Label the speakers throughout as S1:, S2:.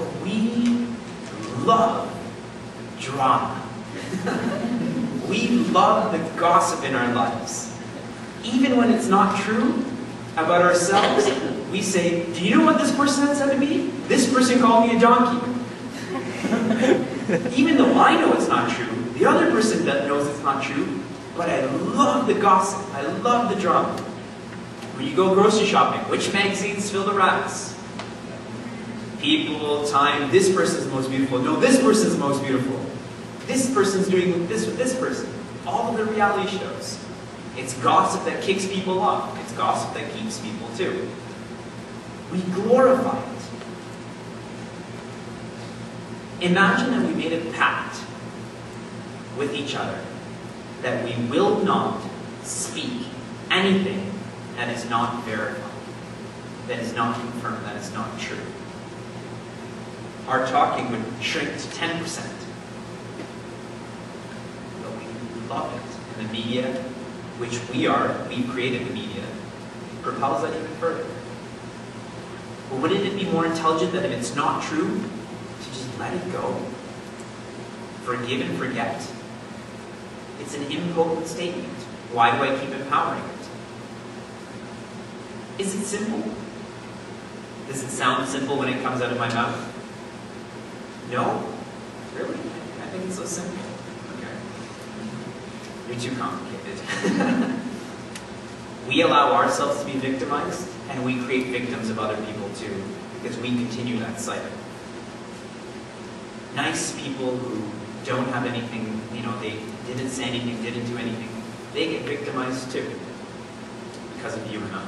S1: But we love drama. We love the gossip in our lives. Even when it's not true about ourselves, we say, do you know what this person said to me? This person called me a donkey. Even though I know it's not true, the other person that knows it's not true, but I love the gossip. I love the drama. When you go grocery shopping, which magazines fill the racks? People, time, this person's most beautiful. No, this person's most beautiful. This person's doing this with this person. All of the reality shows. It's gossip that kicks people off. It's gossip that keeps people too. We glorify it. Imagine that we made a pact with each other that we will not speak anything that is not verified, that is not confirmed, that is not true. Our talking would shrink to 10%. But we love it. And the media, which we created the media, propels that even further. But wouldn't it be more intelligent that if it's not true, to just let it go? Forgive and forget. It's an impotent statement. Why do I keep empowering it? Is it simple? Does it sound simple when it comes out of my mouth? No? Really? I think it's so simple. Okay. You're too complicated. We allow ourselves to be victimized, and we create victims of other people too, because we continue that cycle. Nice people who don't have anything, they didn't say anything, didn't do anything, they get victimized too, because of you and I.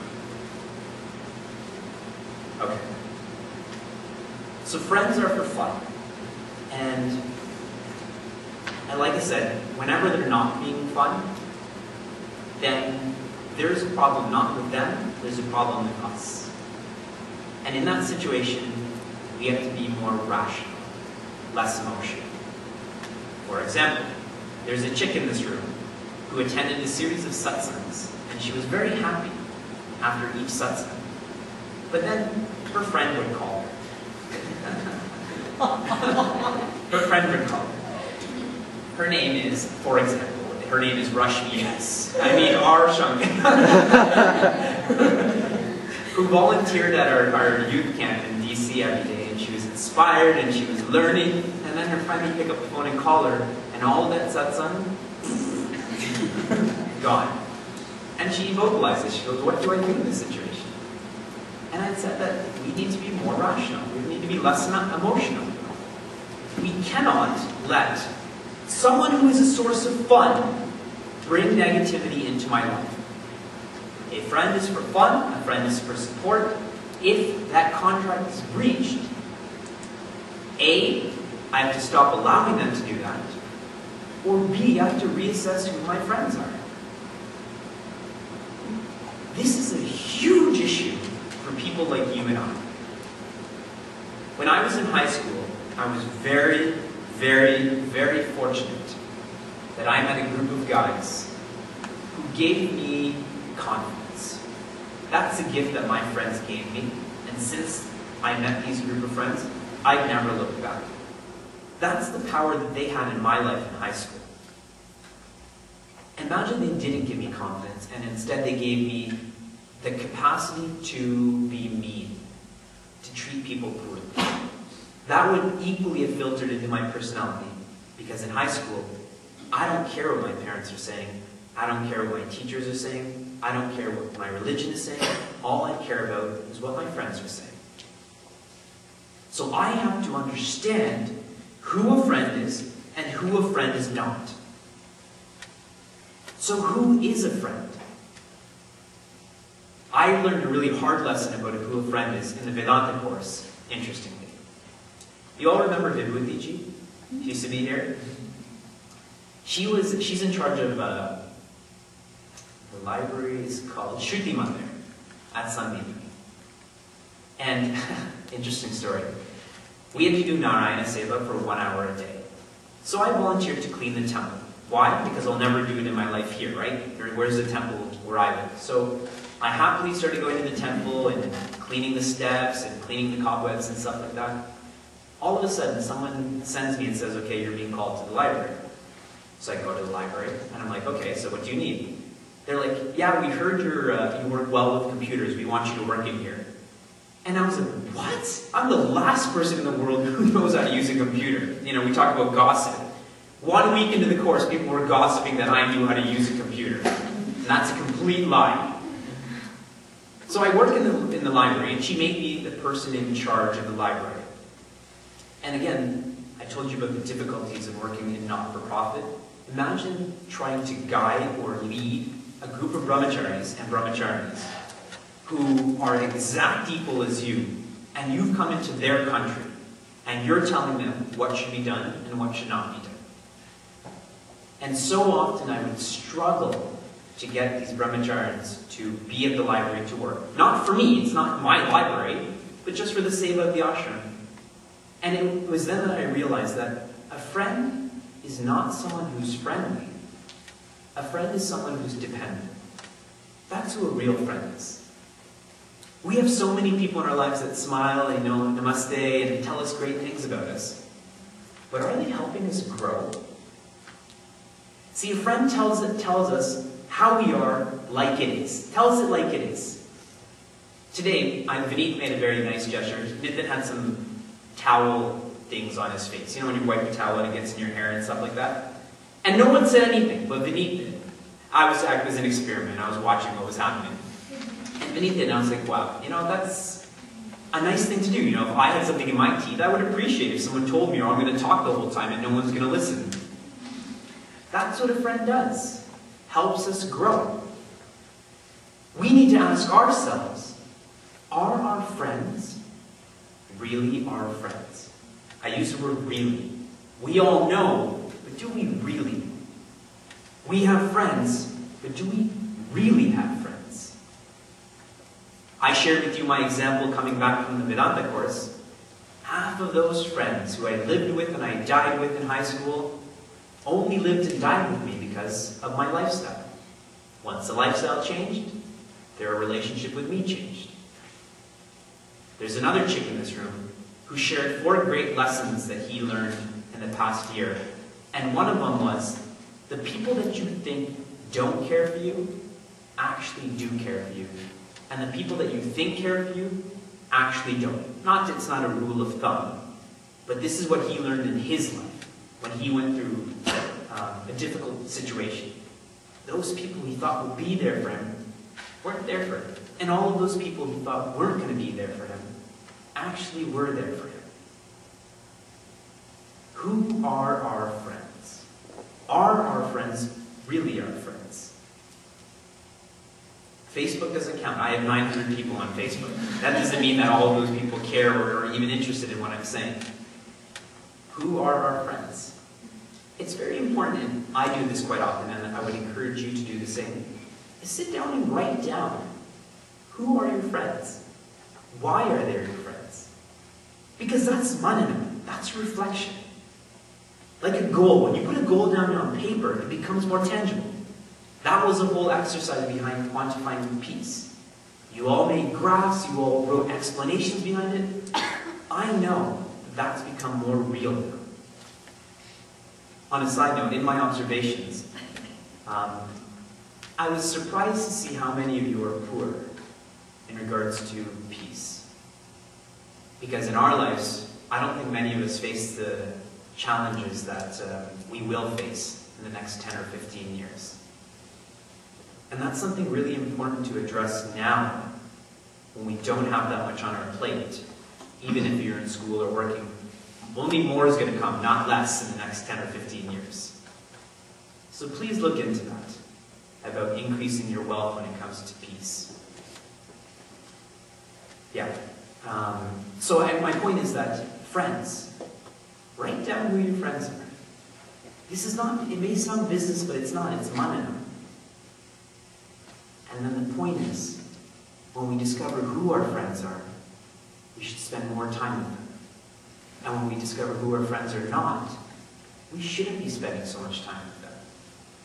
S1: Okay. So friends are for fun. And like I said, whenever they're not being fun, then there's a problem not with them, there's a problem with us. And in that situation, we have to be more rational, less emotional. For example, there's a chick in this room who attended a series of satsangs, and she was very happy after each satsang. But then her friend would call her. Her friend would call her. Her name is, for example, her name is Rashmi S. R. Shankar. Who volunteered at our youth camp in DC every day, and she was inspired and she was learning, and then her friend would pick up the phone and call her, and all of that satsang, gone. And she vocalized it. She goes, what do I do in this situation? And I said that we need to be more rational. We need to be less emotional. We cannot let someone who is a source of fun bring negativity into my life. A friend is for fun, a friend is for support. If that contract is breached, A, I have to stop allowing them to do that, or B, I have to reassess who my friends are. This is a huge issue for people like you and I. When I was in high school, I was very, very, very fortunate that I met a group of guys who gave me confidence. That's a gift that my friends gave me, and since I met these group of friends, I've never looked back. That's the power that they had in my life in high school. Imagine they didn't give me confidence, and instead they gave me the capacity to be mean, to treat people poorly. That would equally have filtered into my personality, because in high school, I don't care what my parents are saying, I don't care what my teachers are saying, I don't care what my religion is saying, all I care about is what my friends are saying. So I have to understand who a friend is and who a friend is not. So who is a friend? I learned a really hard lesson about who a friend is in the Vedanta course, interestingly. You all remember Vivekji? She used to be here. She's in charge of the library is called Shruti Mandir at Sandhya. And, interesting story, we had to do Narayana Seva for 1 hour a day. So I volunteered to clean the temple. Why? Because I'll never do it in my life here, right? Where's the temple where I live? So I happily started going to the temple and cleaning the steps and cleaning the cobwebs and stuff like that. all of a sudden someone sends me and says, okay, you're being called to the library. So I go to the library, and I'm like, okay, so what do you need? They're like, yeah, we heard you work well with computers. We want you to work in here. And I was like, what? I'm the last person in the world who knows how to use a computer. You know, we talk about gossip. 1 week into the course, people were gossiping that I knew how to use a computer. And that's a complete lie. So I work in the library, and she made me the person in charge of the library. And again, I told you about the difficulties of working in not-for-profit. Imagine trying to guide or lead a group of brahmacharis and brahmacharinis who are exact equal as you, and you've come into their country, and you're telling them what should be done and what should not be done. And so often I would struggle to get these brahmacharis to be at the library to work. Not for me, it's not my library, but just for the seva of the ashram. And it was then that I realized that a friend is not someone who's friendly. A friend is someone who's dependent. That's who a real friend is. We have so many people in our lives that smile and namaste and tell us great things about us. But are they helping us grow? See, a friend tells us how we are like it is. Tells it like it is. Today, Vineet made a very nice gesture. Nitin had some towel things on his face. You know when you wipe a towel and it gets in your hair and stuff like that? And no one said anything, but Vineet did. I was an experiment. I was watching what was happening. And Vineet did, and I was like, wow, you know, that's a nice thing to do. You know, if I had something in my teeth, I would appreciate if someone told me, or I'm going to talk the whole time and no one's going to listen. That's what a friend does. Helps us grow. We need to ask ourselves, are our friends really our friends? I use the word really. We all know, but do we really? We have friends, but do we really have friends? I shared with you my example coming back from the Vedanta course. Half of those friends who I lived with and I died with in high school only lived and died with me because of my lifestyle. Once the lifestyle changed, their relationship with me changed. There's another chick in this room who shared 4 great lessons that he learned in the past year. And one of them was, the people that you think don't care for you actually do care for you. And the people that you think care for you actually don't. It's not a rule of thumb, but this is what he learned in his life when he went through a difficult situation. Those people he thought would be there for him weren't there for him. And all of those people he thought weren't going to be there for him actually were there for him. Who are our friends? Are our friends really our friends? Facebook doesn't count. I have 900 people on Facebook. That doesn't mean that all of those people care or are even interested in what I'm saying. Who are our friends? It's very important, and I do this quite often, and I would encourage you to do the same. Is sit down and write down, who are your friends? Why are they your friends? Because that's manana, that's reflection. Like a goal, when you put a goal down on paper, it becomes more tangible. That was the whole exercise behind quantifying peace. You all made graphs, you all wrote explanations behind it. I know that's become more real now. On a side note, in my observations, I was surprised to see how many of you are poor in regards to peace. Because in our lives, I don't think many of us face the challenges that we will face in the next 10 or 15 years. And that's something really important to address now, when we don't have that much on our plate, even if you're in school or working. Only more is going to come, not less, in the next 10 or 15 years. So please look into that, about increasing your wealth when it comes to peace. Yeah. So my point is that, friends, write down who your friends are. This is not, it may sound business, but it's not, it's manana. And then the point is, when we discover who our friends are, we should spend more time with them. And when we discover who our friends are not, we shouldn't be spending so much time with them.